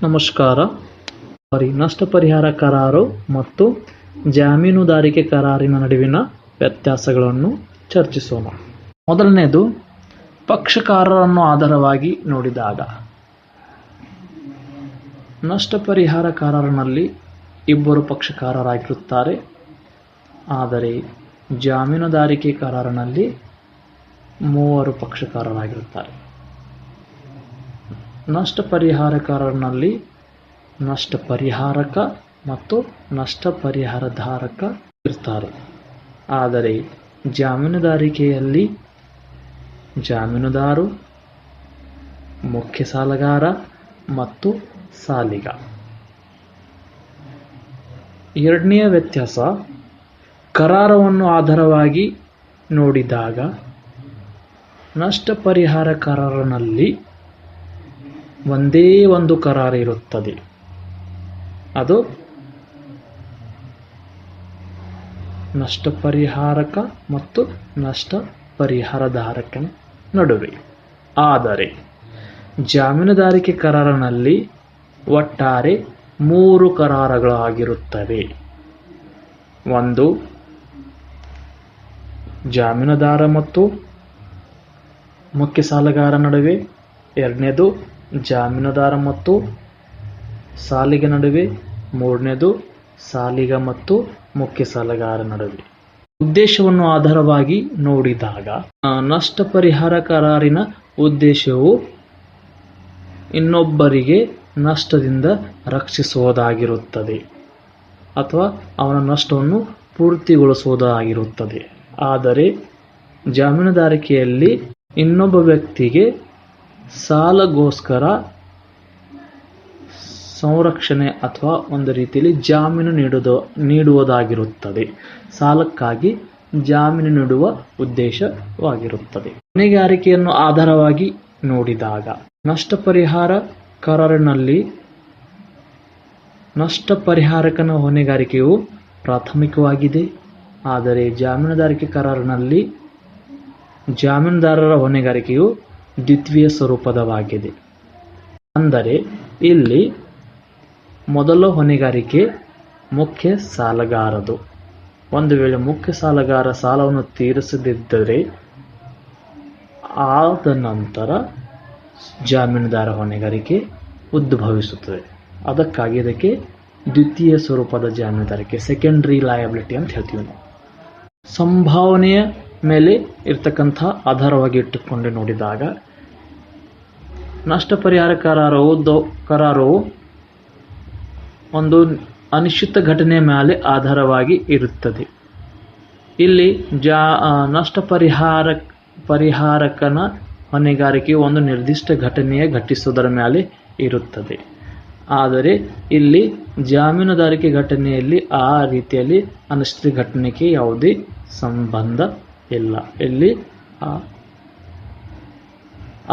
ನಮಸ್ಕಾರ. ನಷ್ಟ ಪರಿಹಾರ ಕರಾರು ಮತ್ತು ಜಾಮೀನುದಾರಿಕೆ ಕರಾರಿನ ನಡುವಿನ ವ್ಯತ್ಯಾಸಗಳನ್ನು ಚರ್ಚಿಸೋಣ. ಮೊದಲನೆಯದು, ಪಕ್ಷಕಾರರನ್ನು ಆಧಾರವಾಗಿ ನೋಡಿದಾಗ ನಷ್ಟ ಪರಿಹಾರ ಕರಾರಿನಲ್ಲಿ ಇಬ್ಬರು ಪಕ್ಷಕಾರರಾಗಿರುತ್ತಾರೆ. ಆದರೆ ಜಾಮೀನುದಾರಿಕೆ ಕರಾರಿನಲ್ಲಿ 3 ಪಕ್ಷಕಾರರಾಗಿರುತ್ತಾರೆ. ನಷ್ಟ ಪರಿಹಾರ ಕರಾರಿನಲ್ಲಿ ನಷ್ಟ ಪರಿಹಾರಕ ಮತ್ತು ನಷ್ಟ ಪರಿಹಾರಧಾರಕ ಇರ್ತಾರೆ. ಆದರೆ ಜಾಮೀನುದಾರಿಕೆಯಲ್ಲಿ ಜಾಮೀನುದಾರು, ಮುಖ್ಯ ಸಾಲಗಾರ ಮತ್ತು ಸಾಲಿಗ. ಎರಡನೆಯ ವ್ಯತ್ಯಾಸ, ಕರಾರವನ್ನು ಆಧಾರವಾಗಿ ನೋಡಿದಾಗ ನಷ್ಟ ಪರಿಹಾರ ಕರಾರಿನಲ್ಲಿ ಒಂದೇ ಒಂದು ಕರಾರು ಇರುತ್ತದೆ. ಅದು ನಷ್ಟ ಪರಿಹಾರಕ ಮತ್ತು ನಷ್ಟ ಪರಿಹಾರಧಾರಕನ ನಡುವೆ. ಆದರೆ ಜಾಮೀನುದಾರಿಕೆ ಕರಾರಿನಲ್ಲಿ ಒಟ್ಟಾರೆ 3 ಕರಾರುಗಳಾಗಿರುತ್ತವೆ. ಒಂದು ಜಾಮೀನುದಾರ ಮತ್ತು ಮುಖ್ಯ ಸಾಲಗಾರ ನಡುವೆ, ಎರಡನೇದು ಜಾಮೀನುದಾರ ಮತ್ತು ಸಾಲಿಗ ನಡುವೆ, ಮೂರನೇದು ಸಾಲಿಗ ಮತ್ತು ಮುಖ್ಯ ಸಾಲಗಾರ ನಡುವೆ. ಉದ್ದೇಶವನ್ನು ಆಧಾರವಾಗಿ ನೋಡಿದಾಗ ನಷ್ಟ ಪರಿಹಾರ ಕರಾರಿನ ಉದ್ದೇಶವು ಇನ್ನೊಬ್ಬರಿಗೆ ನಷ್ಟದಿಂದ ರಕ್ಷಿಸುವುದಾಗಿರುತ್ತದೆ ಅಥವಾ ಅವನ ನಷ್ಟವನ್ನು ಪೂರ್ತಿಗೊಳಿಸುವುದಾಗಿರುತ್ತದೆ. ಆದರೆ ಜಾಮೀನುದಾರಿಕೆಯಲ್ಲಿ ಇನ್ನೊಬ್ಬ ವ್ಯಕ್ತಿಗೆ ಸಾಲಗೋಸ್ಕರ ಸಂರಕ್ಷಣೆ ಅಥವಾ ಒಂದು ರೀತಿಯಲ್ಲಿ ಜಾಮೀನು ನೀಡುವುದಾಗಿರುತ್ತದೆ. ಸಾಲಕ್ಕಾಗಿ ಜಾಮೀನು ನೀಡುವ ಉದ್ದೇಶವಾಗಿರುತ್ತದೆ. ಹೊಣೆಗಾರಿಕೆಯನ್ನು ಆಧಾರವಾಗಿ ನೋಡಿದಾಗ ನಷ್ಟ ಪರಿಹಾರ ಕರಾರಿನಲ್ಲಿ ನಷ್ಟ ಪರಿಹಾರಕನ ಹೊಣೆಗಾರಿಕೆಯು ಪ್ರಾಥಮಿಕವಾಗಿದೆ. ಆದರೆ ಜಾಮೀನುದಾರಿಕೆ ಕರಾರಿನಲ್ಲಿ ಜಾಮೀನುದಾರರ ಹೊಣೆಗಾರಿಕೆಯು ದ್ವಿತೀಯ ಸ್ವರೂಪದವಾಗಿದೆ. ಅಂದರೆ ಇಲ್ಲಿ ಮೊದಲ ಹೊಣೆಗಾರಿಕೆ ಮುಖ್ಯ ಸಾಲಗಾರದು. ಒಂದು ವೇಳೆ ಮುಖ್ಯ ಸಾಲಗಾರ ಸಾಲವನ್ನು ತೀರಿಸದಿದ್ದರೆ ಆದ ನಂತರ ಜಾಮೀನುದಾರ ಹೊಣೆಗಾರಿಕೆ ಉದ್ಭವಿಸುತ್ತದೆ. ಅದಕ್ಕಾಗಿ ಇದಕ್ಕೆ ದ್ವಿತೀಯ ಸ್ವರೂಪದ ಜಾಮೀನುದಾರಿಕೆ, ಸೆಕೆಂಡರಿ ಲಯಬಿಲಿಟಿ ಅಂತ ಹೇಳ್ತೀವಿ ನಾವು. ಸಂಭಾವನೆಯ ಮೇಲೆ ಇರ್ತಕ್ಕಂಥ ಆಧಾರವಾಗಿ ಇಟ್ಟುಕೊಂಡು ನೋಡಿದಾಗ ನಷ್ಟ ಪರಿಹಾರ ಕರಾರು ಒಂದು ಅನಿಶ್ಚಿತ ಘಟನೆಯ ಮೇಲೆ ಆಧಾರವಾಗಿ ಇರುತ್ತದೆ. ಇಲ್ಲಿ ನಷ್ಟ ಪರಿಹಾರಕನ ಹೊಣೆಗಾರಿಕೆಯು ಒಂದು ನಿರ್ದಿಷ್ಟ ಘಟಿಸುವುದರ ಮೇಲೆ ಇರುತ್ತದೆ. ಆದರೆ ಇಲ್ಲಿ ಜಾಮೀನುದಾರಿಕೆ ಘಟನೆಯಲ್ಲಿ ಆ ರೀತಿಯಲ್ಲಿ ಅನಿಶ್ಚಿತ ಘಟನೆಗೆ ಯಾವುದೇ ಸಂಬಂಧ ಇಲ್ಲ. ಇಲ್ಲಿ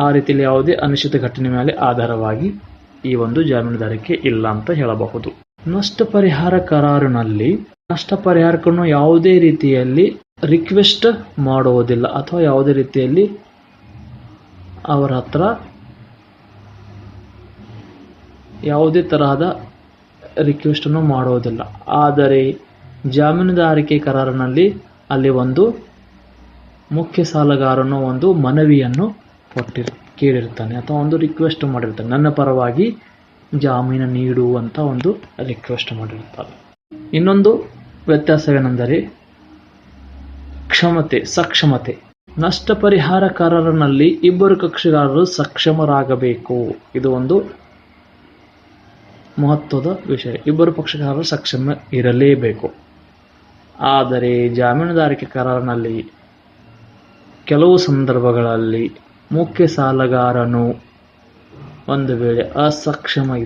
ಆ ರೀತಿಯಲ್ಲಿ ಯಾವುದೇ ಅನಿಶ್ಚಿತ ಘಟನೆ ಮೇಲೆ ಆಧಾರವಾಗಿ ಈ ಒಂದು ಜಾಮೀನುದಾರಿಕೆ ಇಲ್ಲ ಅಂತ ಹೇಳಬಹುದು. ನಷ್ಟ ಪರಿಹಾರ ಕರಾರಿನಲ್ಲಿ ನಷ್ಟ ಪರಿಹಾರಕನು ಯಾವುದೇ ರೀತಿಯಲ್ಲಿ ರಿಕ್ವೆಸ್ಟ್ ಮಾಡುವುದಿಲ್ಲ ಅಥವಾ ಯಾವುದೇ ರೀತಿಯಲ್ಲಿ ಅವರ ಹತ್ರ ಯಾವುದೇ ತರಹದ ರಿಕ್ವೆಸ್ಟನ್ನು ಮಾಡುವುದಿಲ್ಲ. ಆದರೆ ಜಾಮೀನುದಾರಿಕೆ ಕರಾರಿನಲ್ಲಿ ಅಲ್ಲಿ ಒಂದು ಮುಖ್ಯ ಸಾಲಗಾರನು ಒಂದು ಮನವಿಯನ್ನು ಕೇಳಿರ್ತಾನೆ ಅಥವಾ ಒಂದು ರಿಕ್ವೆಸ್ಟ್ ಮಾಡಿರ್ತಾನೆ. ನನ್ನ ಪರವಾಗಿ ಜಾಮೀನು ನೀಡುವಂಥ ಒಂದು ರಿಕ್ವೆಸ್ಟ್ ಮಾಡಿರ್ತಾರೆ. ಇನ್ನೊಂದು ವ್ಯತ್ಯಾಸವೇನೆಂದರೆ ಸಕ್ಷಮತೆ. ನಷ್ಟ ಪರಿಹಾರ ಕರಾರಿನಲ್ಲಿ ಇಬ್ಬರು ಕಕ್ಷಿಗಾರರು ಸಕ್ಷಮರಾಗಬೇಕು. ಇದು ಒಂದು ಮಹತ್ವದ ವಿಷಯ. ಇಬ್ಬರು ಪಕ್ಷಕಾರರು ಸಕ್ಷಮ ಇರಲೇಬೇಕು. ಆದರೆ ಜಾಮೀನುದಾರಿಕೆ ಕರಾರಿನಲ್ಲಿ ಕೆಲವು ಸಂದರ್ಭಗಳಲ್ಲಿ ಮುಖ್ಯ ಸಾಲಗಾರನು ಒಂದು ವೇಳೆ ಅಸಕ್ಷಮ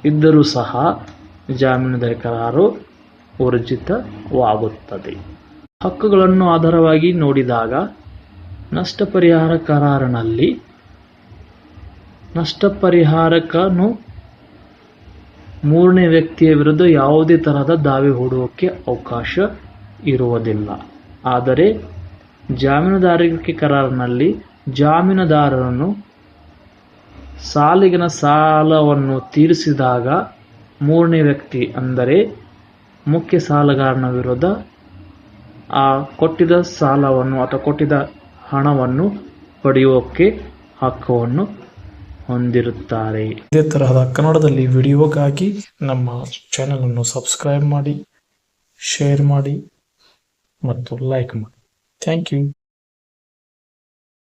ಇದ್ದರೂ ಸಹ ಜಾಮೀನುದಾರಿಕೆ ಕರಾರು ಊರ್ಜಿತವಾಗುತ್ತದೆ. ಹಕ್ಕುಗಳನ್ನು ಆಧಾರವಾಗಿ ನೋಡಿದಾಗ ನಷ್ಟ ಪರಿಹಾರ ಕರಾರಿನಲ್ಲಿ ನಷ್ಟ ಪರಿಹಾರಕನು ಮೂರನೇ ವ್ಯಕ್ತಿಯ ವಿರುದ್ಧ ಯಾವುದೇ ತರಹದ ದಾವೆ ಹೂಡುವಕ್ಕೆ ಅವಕಾಶ ಇರುವುದಿಲ್ಲ. ಆದರೆ ಜಾಮೀನುದಾರಿಕೆ ಕರಾರಿನಲ್ಲಿ ಜಾಮೀನುದಾರರನ್ನು ಸಾಲಿಗಿನ ಸಾಲವನ್ನು ತೀರಿಸಿದಾಗ ಮೂರನೇ ವ್ಯಕ್ತಿ ಅಂದರೆ ಮುಖ್ಯ ಸಾಲಗಾರನ ವಿರುದ್ಧ ಆ ಕೊಟ್ಟಿದ್ದ ಸಾಲವನ್ನು ಅಥವಾ ಕೊಟ್ಟಿದ್ದ ಹಣವನ್ನು ಪಡೆಯೋಕೆ ಹಕ್ಕನ್ನು ಹೊಂದಿರುತ್ತಾರೆ. ಇದೇ ತರಹದ ಕನ್ನಡದಲ್ಲಿ ವಿಡಿಯೋಗಾಗಿ ನಮ್ಮ ಚಾನೆಲ್ ಅನ್ನು ಸಬ್ಸ್ಕ್ರೈಬ್ ಮಾಡಿ, ಶೇರ್ ಮಾಡಿ ಮತ್ತು ಲೈಕ್ ಮಾಡಿ. Thank you.